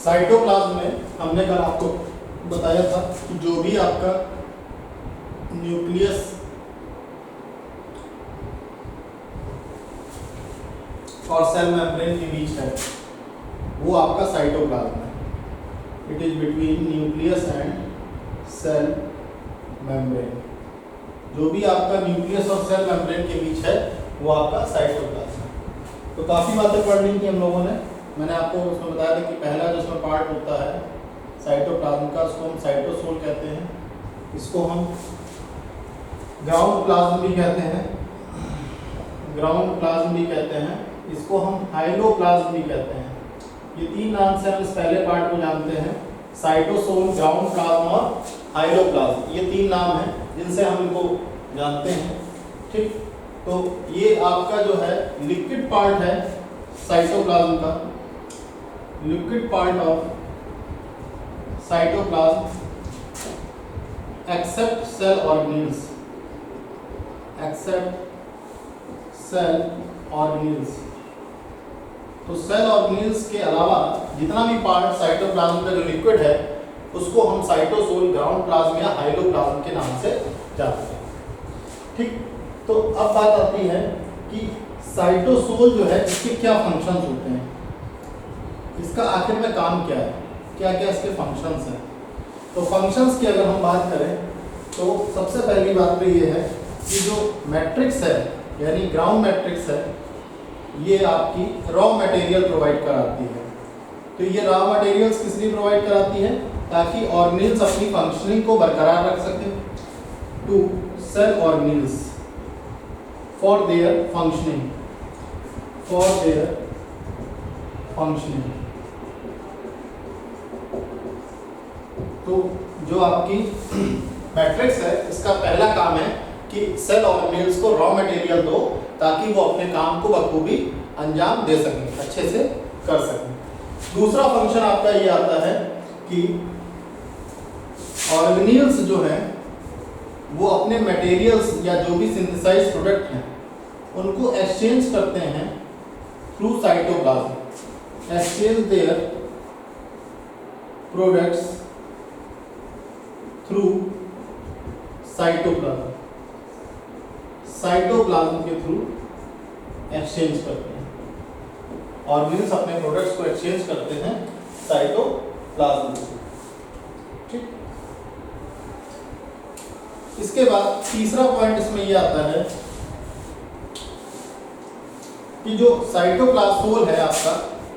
Cytoplasm में हमने कल आपको बताया था कि जो भी आपका न्यूक्लियस और सेल मेम्ब्रेन के बीच है वो आपका साइटोप्लाज्म है। It is between nucleus and cell membrane. जो भी आपका न्यूक्लियस और सेल मेम्ब्रेन के बीच है वो आपका साइटोप्लाज्म है। तो काफ़ी बातें पढ़ ली थी हम लोगों ने। मैंने आपको उसमें बताया था कि पहला जो उसमें पार्ट होता है साइटोप्लाज्म का, उसको हम साइटोसोल कहते हैं। इसको हम ग्राउंड प्लाज्म भी कहते हैं, ग्राउंड प्लाज्म भी कहते हैं। इसको हम हाइलोप्लाज्म भी कहते हैं। ये तीन नाम से हम इस पहले पार्ट को जानते हैं, साइटोसोल, ग्राउंड प्लाज्म और हाइलोप्लाज्म। ये तीन नाम हैं जिनसे हम इनको जानते हैं। ठीक, तो ये आपका जो है लिक्विड पार्ट है साइटोप्लाज्म का, liquid part of cytoplasm except cell organelles, except cell organelles. तो सेल ऑर्गेनेल्स के अलावा जितना भी पार्ट साइटोप्लाज्म का जो लिक्विड है उसको हम साइटोसोल, ग्राउंड प्लाज्म या हाइलोप्लाज्म के नाम से जानते हैं। ठीक, तो अब बात आती है कि साइटोसोल जो है इसके क्या फंक्शंस होते हैं, इसका आखिर में काम क्या है, क्या क्या इसके फंक्शंस हैं। तो फंक्शंस की अगर हम बात करें तो सबसे पहली बात तो ये है कि जो मैट्रिक्स है यानी ग्राउंड मैट्रिक्स है ये आपकी रॉ मटेरियल प्रोवाइड कराती है। तो ये रॉ मटेरियल्स किस लिए प्रोवाइड कराती है, ताकि ऑर्गेनेल्स अपनी फंक्शनिंग को बरकरार रख सकें, to cell organelles for their functioning, for their functioning. तो जो आपकी मैट्रिक्स है इसका पहला काम है कि सेल ऑर्गेनेल्स को रॉ मटेरियल दो ताकि वो अपने काम को बखूबी अंजाम दे सकें, अच्छे से कर सकें। दूसरा फंक्शन आपका ये आता है कि ऑर्गेनेल्स जो हैं वो अपने मटेरियल्स या जो भी सिंथेसाइज प्रोडक्ट हैं उनको एक्सचेंज करते हैं through cytoplasm, exchange their products through cytoplasm, cytoplasm के थ्रू एक्सचेंज करते हैं। ऑर्गेनेल्स अपने प्रोडक्ट्स को एक्सचेंज करते हैं साइटोप्लाज्म से। ठीक, इसके बाद तीसरा पॉइंट इसमें यह आता है कि जो साइटोप्लाज्म है आपका,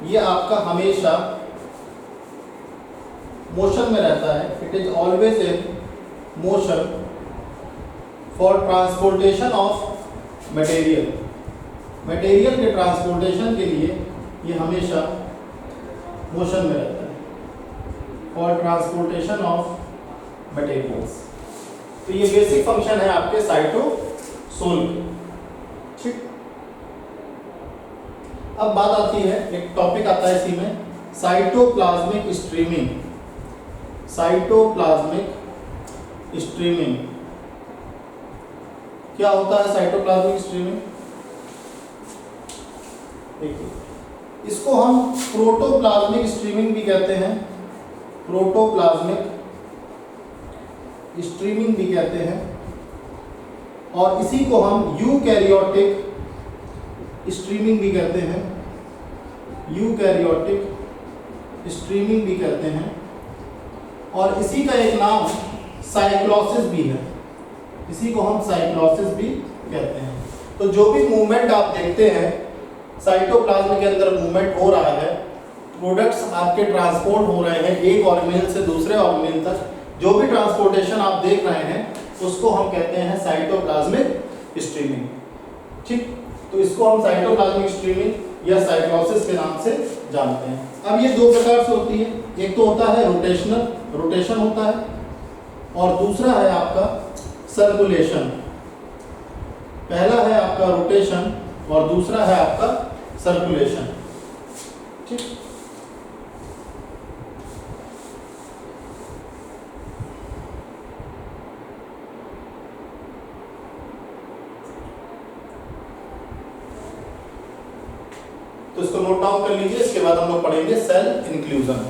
ये आपका हमेशा मोशन में रहता है। It is always in motion for transportation of material, material के ट्रांसपोर्टेशन के लिए ये हमेशा मोशन में रहता है, फॉर ट्रांसपोर्टेशन ऑफ मटेरियल्स। तो ये बेसिक फंक्शन है आपके साइटोसोल के। ठीक, अब बात आती है, एक टॉपिक आता है इसी में, साइटोप्लाज्मिक स्ट्रीमिंग, साइटोप्लाज्मिक स्ट्रीमिंग। क्या होता है साइटोप्लाज्मिक स्ट्रीमिंग? देखिए, इसको हम प्रोटोप्लाज्मिक स्ट्रीमिंग भी कहते हैं, प्रोटोप्लाज्मिक स्ट्रीमिंग भी कहते हैं, और इसी को हम यूकैरियोटिक स्ट्रीमिंग भी कहते हैं, यूकैरियोटिक स्ट्रीमिंग भी कहते हैं, और इसी का एक नाम साइक्लोसिस भी है, इसी को हम साइक्लोसिस भी कहते हैं। तो जो भी मूवमेंट आप देखते हैं साइटोप्लाज्म के अंदर मूवमेंट हो रहा है, प्रोडक्ट्स आपके ट्रांसपोर्ट हो रहे हैं एक ऑर्गेनेल से दूसरे ऑर्गेनेल तक, जो भी ट्रांसपोर्टेशन आप देख रहे हैं उसको हम कहते हैं साइटोप्लाज्मिक स्ट्रीमिंग। ठीक, तो इसको हम साइटोप्लाज्मिक स्ट्रीमिंग या साइक्लोसिस के नाम से जानते हैं। अब ये दो प्रकार से होती है, एक तो होता है रोटेशनल, रोटेशन होता है, और दूसरा है आपका सर्कुलेशन। पहला है आपका रोटेशन और दूसरा है आपका सर्कुलेशन। ठीक, तो इसको नोट डाउन कर लीजिए। इसके बाद हम लोग पढ़ेंगे सेल इंक्लूजन।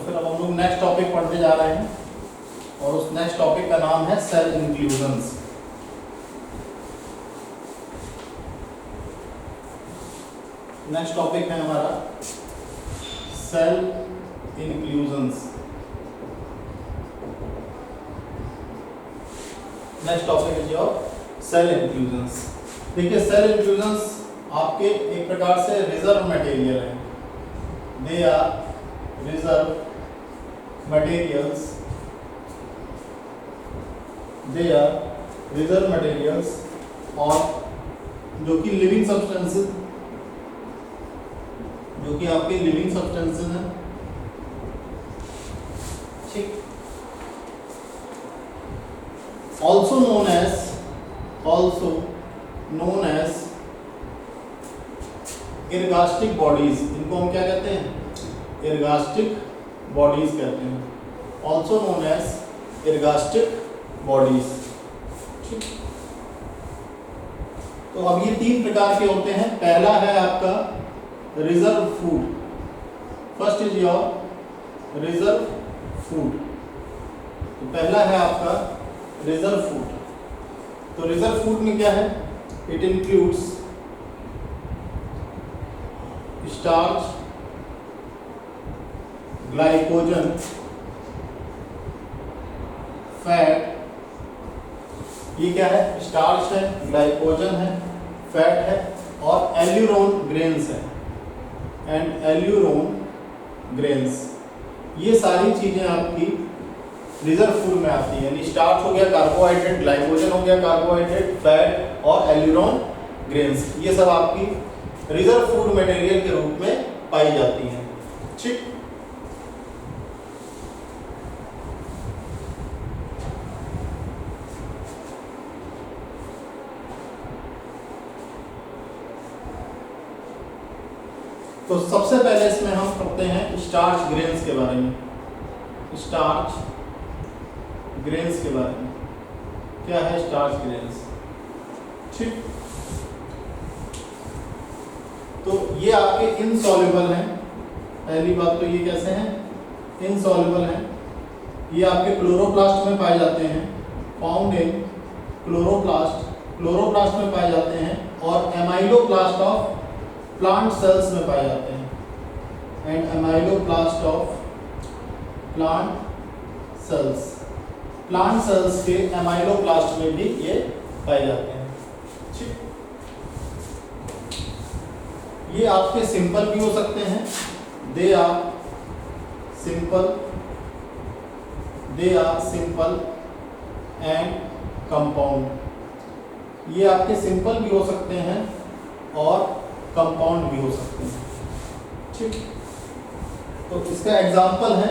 फिर अब हम लोग नेक्स्ट टॉपिक पढ़ने जा रहे हैं और उस नेक्स्ट टॉपिक का नाम है सेल इंक्लूजन्स। नेक्स्ट टॉपिक है हमारा cell inclusions. Next topic is your cell inclusions. देखिए सेल इंक्लूजन्स आपके एक प्रकार से रिजर्व मटेरियल है। They are reserve materials, they are reserve materials और जो कि लिविंग सब्सटेंसेस, जो कि आपके लिविंग सब्सटेंसेस हैं, ठीक। Also known as ergastic bodies. इनको हम क्या कहते हैं? इरगास्टिक बॉडीज कहते हैं। Also known as ergastic bodies, ठीक। तो अब ये तीन प्रकार के होते हैं। पहला है आपका reserve food. First is your reserve food. तो पहला है आपका रिजर्व फूड। तो रिजर्व फूड में क्या है? It includes starch, glycogen, fat. ये क्या है? स्टार्च है, ग्लाइकोजन है, फैट है और एल्यूरोन ग्रेन्स है एंड एल्यूरोन ग्रेन्स। ये सारी चीजें आपकी रिजर्व फूड में आती है। यानी स्टार्च हो गया कार्बोहाइड्रेट, ग्लाइकोजन हो गया कार्बोहाइड्रेट, फैट और एल्यूरोन ग्रेन्स, ये सब आपकी रिजर्व फूड मटेरियल के रूप में पाई जाती हैं, ठीक। तो सबसे पहले इसमें हम पढ़ते हैं स्टार्च ग्रेन्स के बारे में। स्टार्च ग्रेन्स के बारे में क्या है? स्टार्च ग्रेन्स, ठीक। तो ये आपके इनसॉल्युबल हैं। पहली बात तो ये कैसे हैं? इनसॉल्युबल हैं। ये आपके क्लोरोप्लास्ट में पाए जाते हैं, फाउंड इन क्लोरोप्लास्ट, क्लोरोप्लास्ट में पाए जाते हैं और एमाइलोप्लास्ट ऑफ प्लांट सेल्स में पाए जाते हैं and amyloplast of plant cells. Plant sales के एमाइलोप्लास्ट में भी ये पाए जाते हैं, ठीक। ये आपके सिंपल भी हो सकते हैं, they are simple, they are simple and compound. ये आपके सिंपल भी हो सकते हैं और कंपाउंड भी हो सकते हैं, ठीक। तो इसका एग्जाम्पल है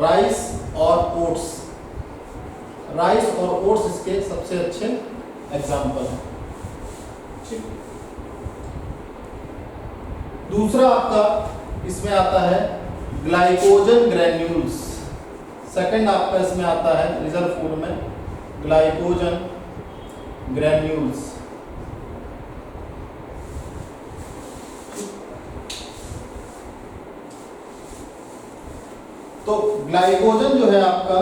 राइस और ओट्स। राइस और ओट्स इसके सबसे अच्छे एग्जाम्पल हैं, ठीक। दूसरा आपका इसमें आता है ग्लाइकोजन ग्रैन्यूल्स। सेकंड आपका इसमें आता है रिजर्व फूड में ग्लाइकोजन ग्रैन्यूल्स। तो ग्लाइकोजन जो है आपका,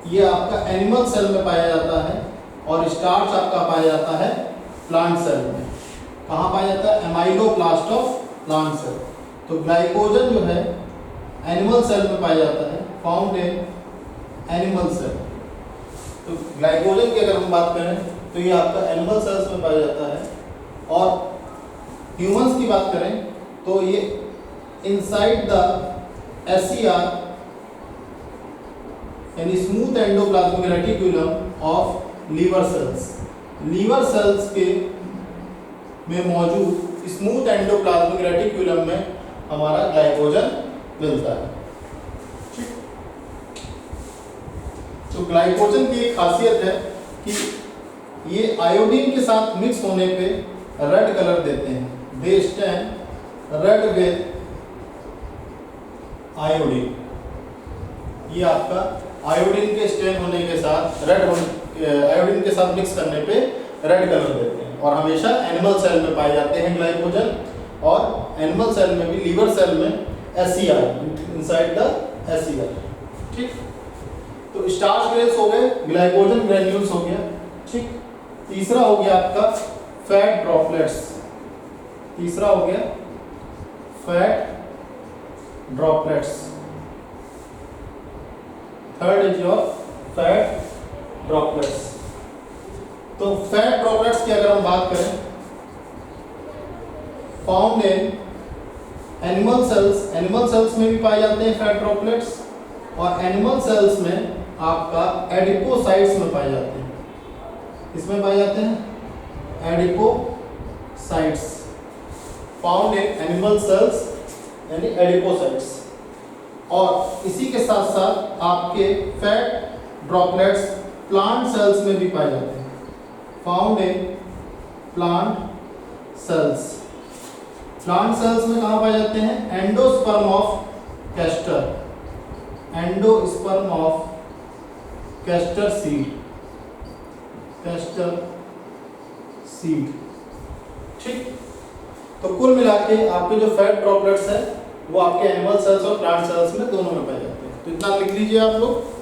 ये आपका एनिमल सेल में पाया जाता है और स्टार्च आपका पाया जाता है प्लांट सेल में। कहाँ पाया जाता है? Amyloplast of plant cell. तो ग्लाइकोजन जो है एनिमल सेल में पाया जाता है, फाउंड इन एनिमल सेल। तो ग्लाइकोजन की अगर हम बात करें तो ये आपका एनिमल सेल्स में पाया जाता है और ह्यूमंस की बात करें तो ये इनसाइड द SER यानी smooth endoplasmic reticulum of liver cells. Liver cells के में मौजूद स्मूथ एंडोप्लाज्मिक रेटिकुलम में हमारा ग्लाइकोजन मिलता है, ठीक। तो ग्लाइकोजन की एक खासियत है कि ये आयोडीन के साथ मिक्स होने पे रेड कलर देते हैं। They stand read with iodine. ये आपका आयोडीन के स्टेन होने के साथ आयोडीन के साथ मिक्स करने पे रेड कलर देते हैं और हमेशा एनिमल सेल में पाए जाते हैं ग्लाइकोजन। और एनिमल सेल में भी, लीवर सेल में SCR, इनसाइड द SCR। ठीक, तो स्टार्च ग्रेन्स हो गए, ग्लाइकोजन ग्रेन्यूल्स हो गया। ठीक, तीसरा हो गया आपका फैट ड्रॉपलेट्स। तीसरा हो गया fat droplets. Third is your fat droplets. तो फैट ड्रॉपलेट्स की अगर हम बात करें, found in animal cells, animal cells में भी पाए जाते हैं फैट ड्रॉपलेट्स, और एनिमल सेल्स में आपका एडिपोसाइट्स में पाए जाते हैं। इसमें पाए जाते हैं adipocytes, found in animal cells यानी एडिपोसाइट्स। और इसी के साथ साथ आपके फैट ड्रॉपलेट्स प्लांट सेल्स में भी पाए जाते हैं, found in plant cells. Plant cells में कहाँ पाए जाते हैं? Endosperm of castor, endosperm of castor seed, castor seed. ठीक, तो कुल मिला के आपके जो फैट ड्रॉपलेट्स है वो आपके एनिमल सेल्स और प्लांट सेल्स में दोनों में पाए जाते हैं। तो इतना लिख लीजिए आप लोग।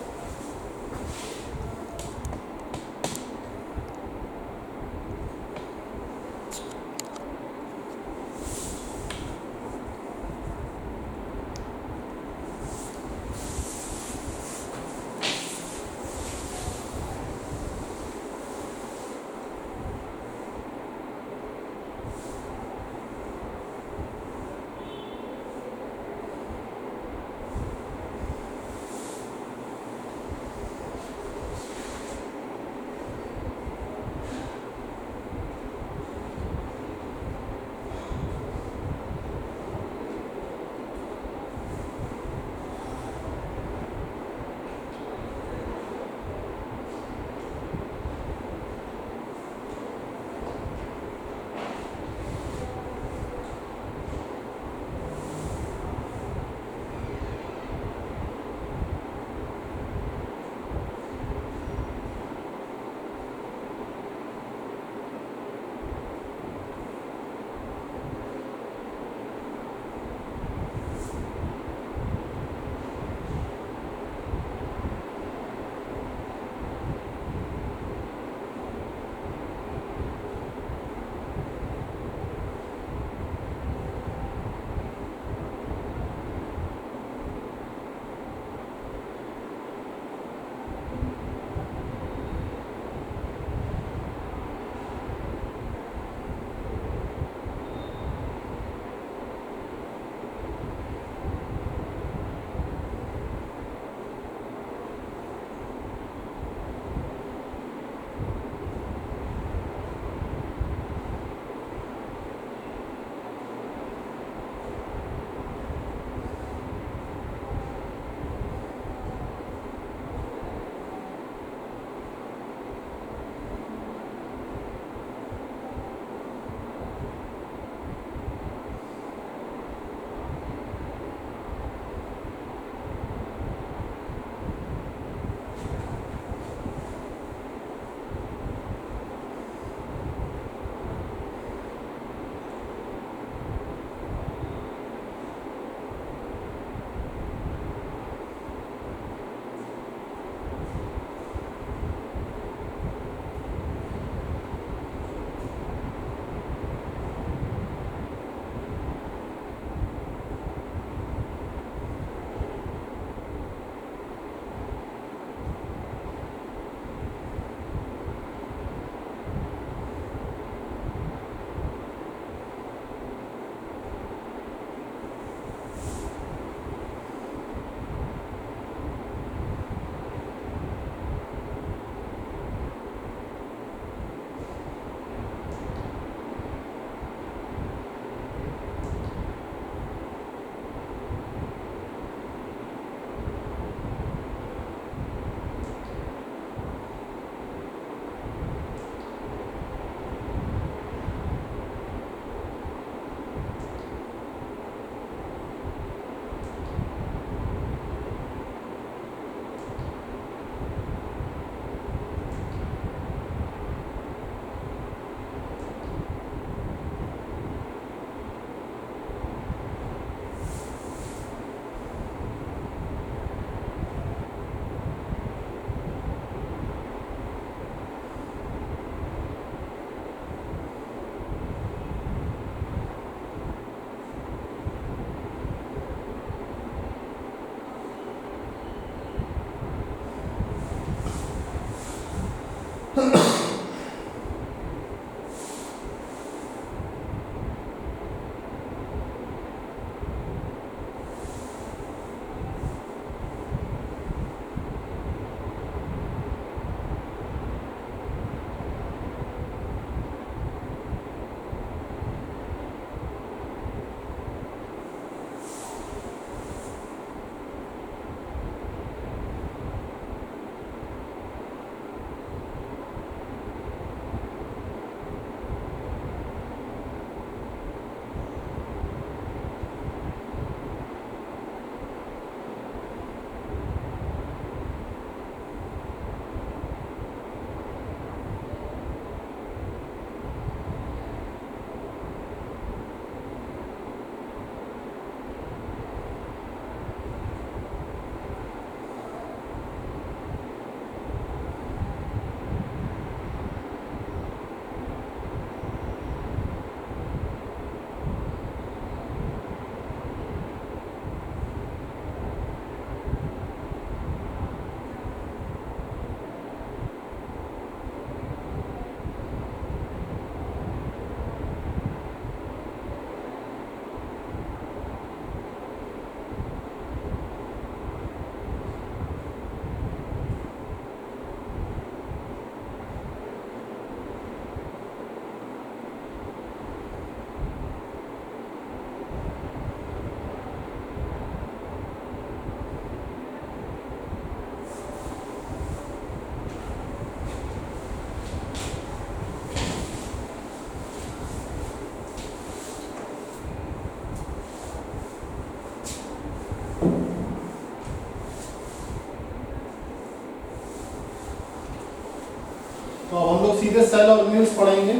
तो अब हम लोग सीधे सेल ऑर्गेनेल्स पढ़ेंगे।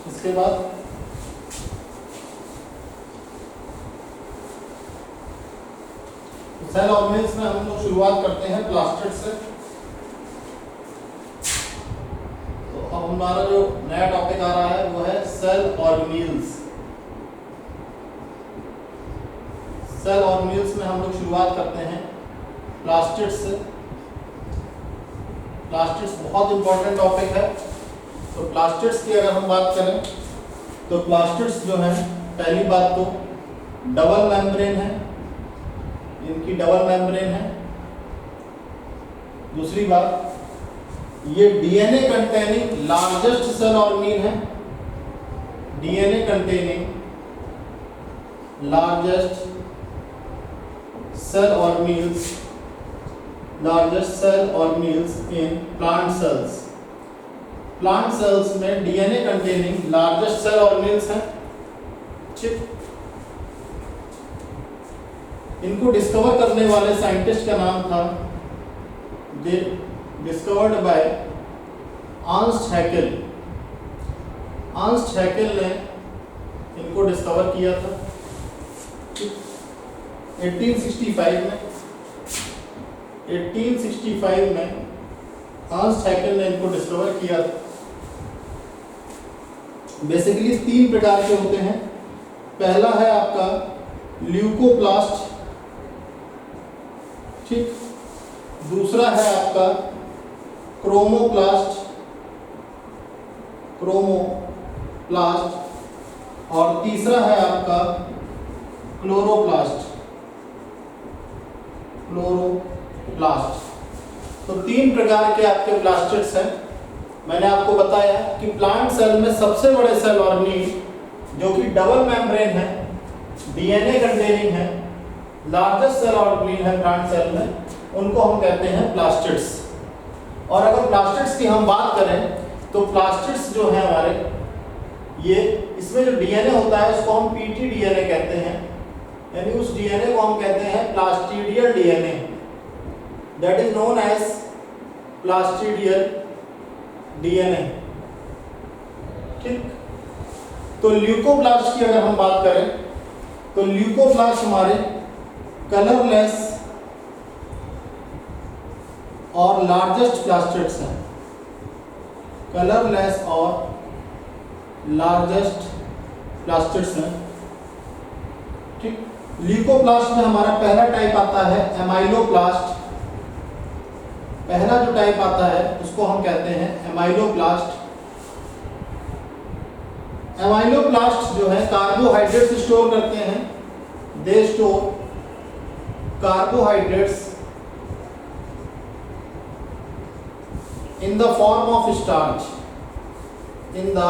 इसके बाद सेल ऑर्गेनेल्स में हम लोग शुरुआत करते हैं प्लास्टिड से। तो अब हमारा जो नया टॉपिक आ रहा है वो है सेल ऑर्गेनेल्स। सेल ऑर्गेनेल्स में हम लोग शुरुआत करते हैं प्लास्टिड से। प्लास्टिड्स बहुत इंपॉर्टेंट टॉपिक है। तो प्लास्टिड्स की अगर हम बात करें तो प्लास्टिड्स जो है, पहली बात तो डबल मेम्ब्रेन है, इनकी डबल मेम्ब्रेन है। दूसरी बात, ये DNA containing largest cell organelle है। DNA containing largest cell organelles, largest cell organelles in plant cells. Plant cells में DNA containing largest cell organelles हैं। ठीक, इनको डिस्कवर करने वाले साइंटिस्ट का नाम था, discovered by Ernst Hückel. Ernst Hückel ने इनको डिस्कवर किया था 1865 में। 1865 में अर्नस्ट हैकेल ने इनको डिस्कवर किया था। बेसिकली 3 प्रकार के होते हैं। पहला है आपका ल्यूकोप्लास्ट, ठीक। दूसरा है आपका क्रोमोप्लास्ट, और तीसरा है आपका क्लोरोप्लास्ट। तो 3 प्रकार के आपके प्लास्टिड्स हैं। मैंने आपको बताया कि प्लांट सेल में सबसे बड़े सेल ऑर्गेनेल जो कि डबल मेम्ब्रेन है, डीएनए कंटेनिंग है, लार्जेस्ट सेल ऑर्गेनेल है प्लांट सेल में, उनको हम कहते हैं प्लास्टिड्स। और अगर प्लास्टिड्स की हम बात करें तो प्लास्टिड्स जो है हमारे, ये इसमें जो डीएनए होता है उसको हम पीटी डीएनए कहते हैं, यानी उस डीएनए को हम कहते हैं plastidial DNA, that is known as plastidial DNA. ठीक। तो ल्यूकोप्लास्ट की अगर हम बात करें तो ल्यूकोप्लास्ट हमारे कलरलेस और लार्जेस्ट प्लास्टिड्स हैं। कलरलेस और लार्जेस्ट प्लास्टिड्स हैं। ठीक। ल्यूकोप्लास्ट में हमारा पहला टाइप आता है एमाइलोप्लास्ट। पहला जो टाइप आता है उसको हम कहते हैं एमाइलोप्लास्ट। एमाइलोप्लास्ट जो है कार्बोहाइड्रेट्स स्टोर करते हैं। They store carbohydrates in the form of starch, in the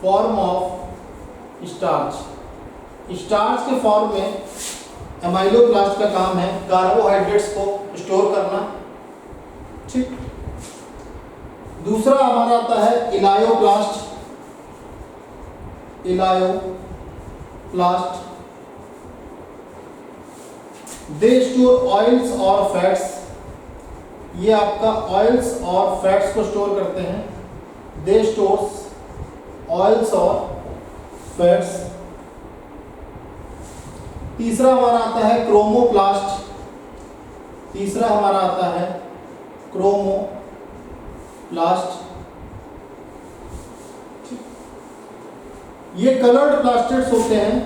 form of starch। Starch के फॉर्म में एमाइलोप्लास्ट का काम है कार्बोहाइड्रेट्स को स्टोर करना। ठीक। दूसरा हमारा आता है इलायोप्लास्ट। दे स्टोर ऑयल्स और फैट्स। ये आपका ऑयल्स और फैट्स को स्टोर करते हैं। दे स्टोर्स ऑयल्स और फैट्स। तीसरा हमारा आता है क्रोमोप्लास्ट। तीसरा हमारा आता है क्रोमोप्लास्ट। ये कलर्ड प्लास्टिड्स होते हैं।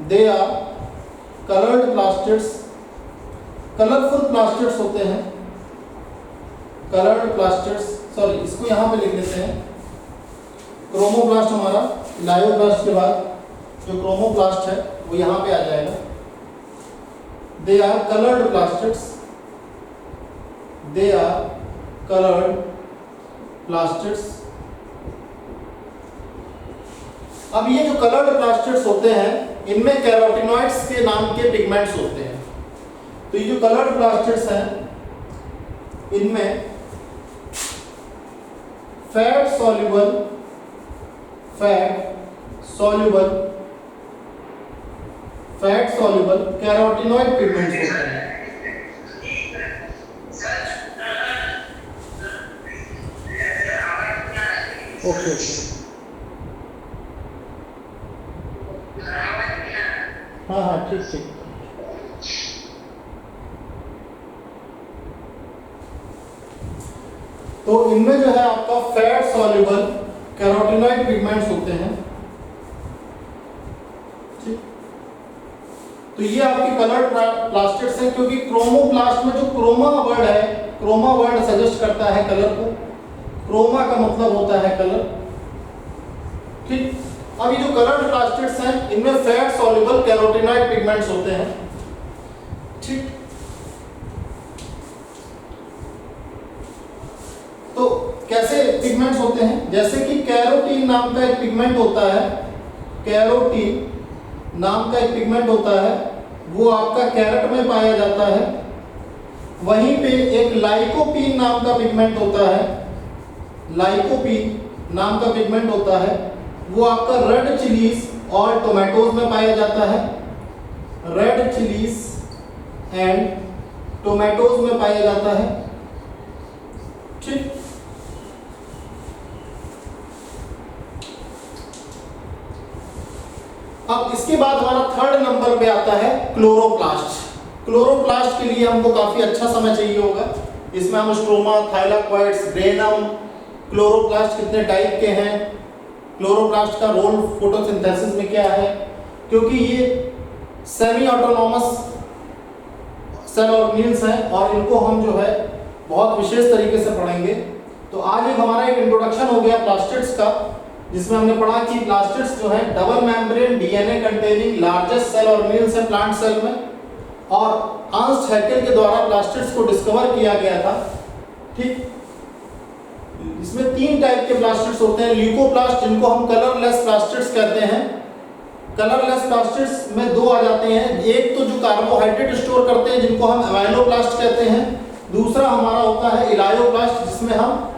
They are coloured plastids. Colourful plastids होते हैं। कलर्ड प्लास्टिड्स, सॉरी इसको यहां पे लिख देते हैं। क्रोमोप्लास्ट हमारा लायोप्लास्ट के बाद जो क्रोमोप्लास्ट है वो यहां पे आ जाएगा। They are coloured plastids. They are coloured plastids. अब ये जो कलर्ड प्लास्टिड्स होते हैं इनमें कैरोटिनॉइड्स के नाम के पिगमेंट्स होते हैं। तो ये जो कलर्ड प्लास्टिड्स हैं इनमें fat fat soluble carotenoid pigments होते हैं। ओके हाँ हाँ ठीक ठीक। तो इनमें जो है आपका फैट सॉल्युबल कैरोटीनॉइड पिगमेंट्स होते हैं। ठीक, तो ये आपके कलर्ड प्लास्टिड्स हैं, क्योंकि क्रोमोप्लास्ट में जो क्रोमा वर्ड है, क्रोमा वर्ड सजेस्ट करता है कलर को, क्रोमा का मतलब होता है कलर। ठीक, अब ये जो कलर्ड प्लास्टिड्स हैं इनमें फैट सॉल्युबल कैरोटीनॉइड पिगमेंट्स होते हैं। ठीक, तो कैसे पिगमेंट्स होते हैं, जैसे कि कैरोटीन नाम का एक पिगमेंट होता है, कैरोटीन नाम का एक पिगमेंट होता है, वो आपका कैरेट में पाया जाता है। वहीं पे एक लाइकोपीन नाम का पिगमेंट होता है, लाइकोपीन नाम का पिगमेंट होता है, वो आपका रेड चिलीज और टोमेटोज में पाया जाता है, रेड चिलीज एंड टोमेटोज में पाया जाता है। ठीक, अब इसके बाद हमारा थर्ड नंबर पे आता है क्लोरोप्लास्ट। क्लोरोप्लास्ट के लिए हमको काफी अच्छा समय चाहिए होगा। इसमें हम स्ट्रोमा, थाइलाकोइड्स, ग्रेनम, क्लोरोप्लास्ट कितने टाइप के हैं, क्लोरोप्लास्ट का रोल फोटोसिंथेसिस में क्या है, क्योंकि ये सेमी ऑटोनॉमस सेल ऑर्गेनिल्स हैं और इनको हम जो है बहुत विशेष तरीके से पढ़ेंगे। तो आज एक हमारा एक इंट्रोडक्शन हो गया प्लास्टिड्स का, जिसमें हमने पढ़ा कि प्लास्टिड्स जो है double membrane DNA containing largest cell organelles है प्लांट सेल में, और अर्नस्ट हैकेल के द्वारा प्लास्टिड्स को डिस्कवर किया गया था। ठीक, इसमें 3 टाइप के प्लास्टिड्स होते हैं। ल्यूकोप्लास्ट, जिनको हम कलरलेस प्लास्टिड्स कहते हैं। कलरलेस प्लास्टिड्स में 2 आ जाते हैं, एक तो जो कार्बोहाइड्रेट स्टोर करते हैं जिनको हम अमाइलोप्लास्ट कहते हैं, दूसरा हमारा होता है इलायोप्लास्ट जिसमें हम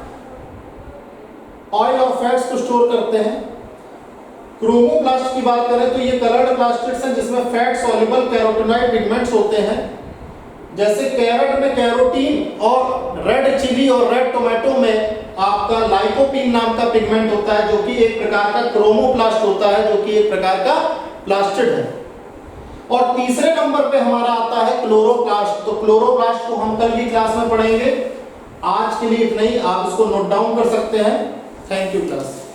ऑयल और फैट्स को स्टोर करते हैं। क्रोमोप्लास्ट की बात करें तो ये कलर्ड प्लास्टिड्स हैं जिसमें फैट सॉल्युबल कैरोटीनॉइड पिगमेंट्स होते हैं। जैसे कैरेट में कैरोटीन और रेड चिली और रेड टोमेटो में आपका लाइकोपीन नाम का पिगमेंट होता है, जो कि एक प्रकार का क्रोमोप्लास्ट होता है, जो कि एक प्रकार का प्लास्टिड है। और तीसरे नंबर पे हमारा आता है क्लोरोप्लास्ट। तो क्लोरोप्लास्ट को हम कल की क्लास में पढ़ेंगे। आज के लिए इतना ही, आप इसको नोट डाउन कर सकते हैं। Thank you class.